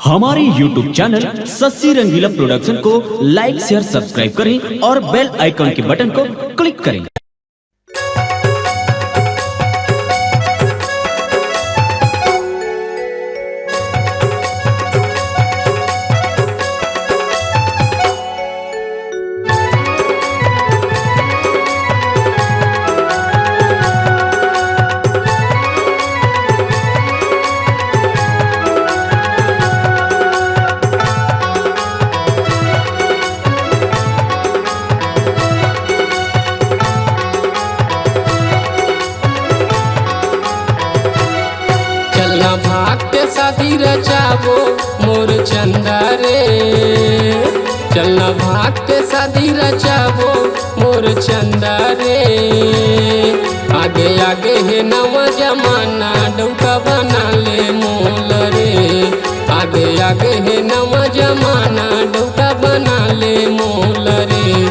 हमारे YouTube channel Shashi Rangeela production को लाइक share subscribe करें और बेल आइकन के बटन को क्लिक करें। भाग के शादी रचाबो मोर चंदा रे, चलना भाग के शादी रचाबो मोर चंदा रे। आगे आगे है नवा जमाना डौका बना ले मोल रे, आगे आगे है नवा जमाना डौका बना ले मोल रे।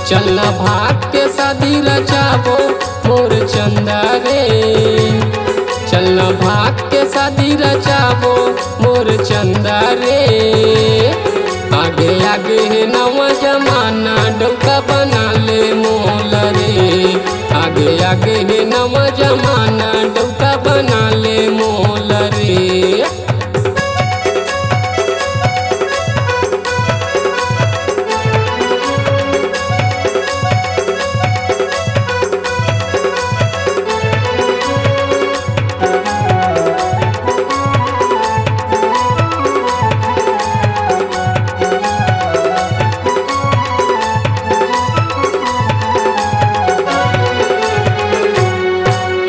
चलना भाग के शादी रचाबो मोर चंदा रे, चलना भाग के शादी रचाबो मोर चंदा रे। आगे आगे है नवा जमाना डौका बना ले मोल रे, आगे आगे है नवा जमाना डौका बना ले मोल रे।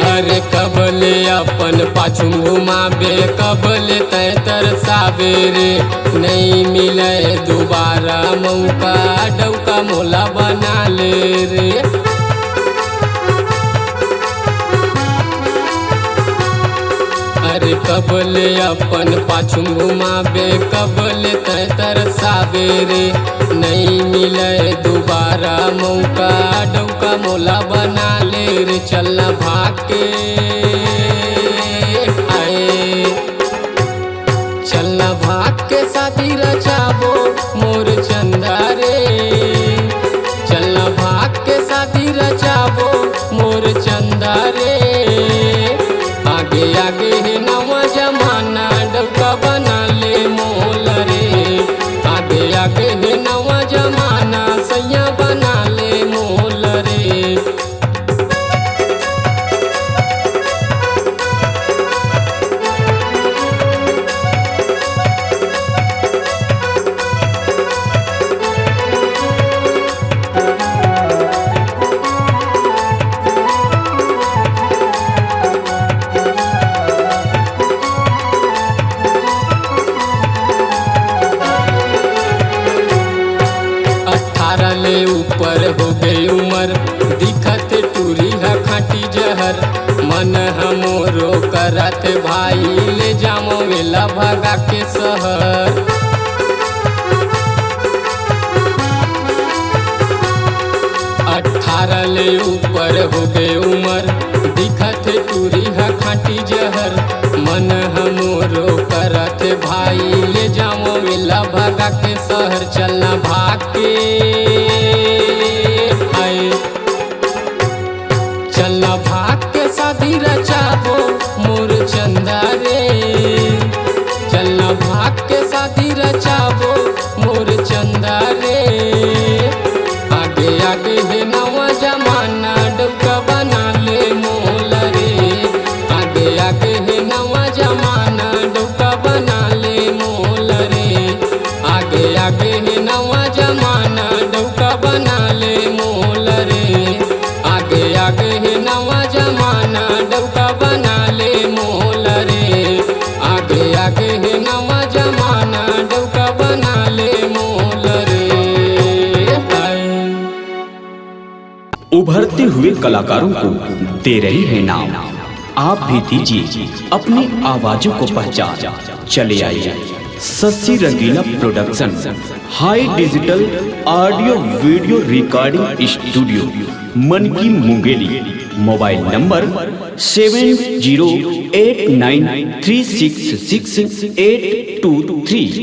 अरे कबले अपन पाछू घुमाबे, कबले तय तरसाबे रे। नहीं मिले दोबारा मौका डौका मोला बना ले रे। अरे कबले अपन पाछू घुमाबे, कबले तय तरसाबे रे। नहीं मिले दोबारा मौका डौका मोला बना ले रे। चलना भाग के आए, चलना भाग के शादी रचाबो मोर चंदा रे, चलना भाग के शादी रचाबो मोर चंदा रे। आगे आगे है नवा जमाना डौका बना ले मोल रे, आगे आगे है नवा जमाना सैया बना ले मोल रे। ले ऊपर हो गई उमर, दिखत टूरी है खाटी जहर। मन हमरो करत भाई ले जामो वेला भगा के शहर। 18 ले ऊपर हो गए उमर, दिखत टूरी है खाटी जहर। मन हमरो करत भाई ले जामो वेला भगा के शहर। चलना भाग के आए, चलना भाग के शादी रचाबो मोर चंदा रे, चलना भाग के शादी रचाबो मोर चंदा रे। आगे आगे है नवा जमाना डौका बना ले मोल रे, आगे आगे है नवा जमाना डौका बना ले मोल रे। आगे आगे है नवा जमाना डौका बना ले मोल रे, आगे आगे है नवा जमाना डौका बना ले मोल रे। आगे आगे है नवा जमाना डौका बना ले मोल रे। उभरते हुए कलाकारों को दे रही है नाम, आप भी दीजिए अपनी आवाजों को पहचान। चले आइए Sassi Rangeela production high digital audio video recording studio, मन की मुंगेली। Mobile number 7089366823।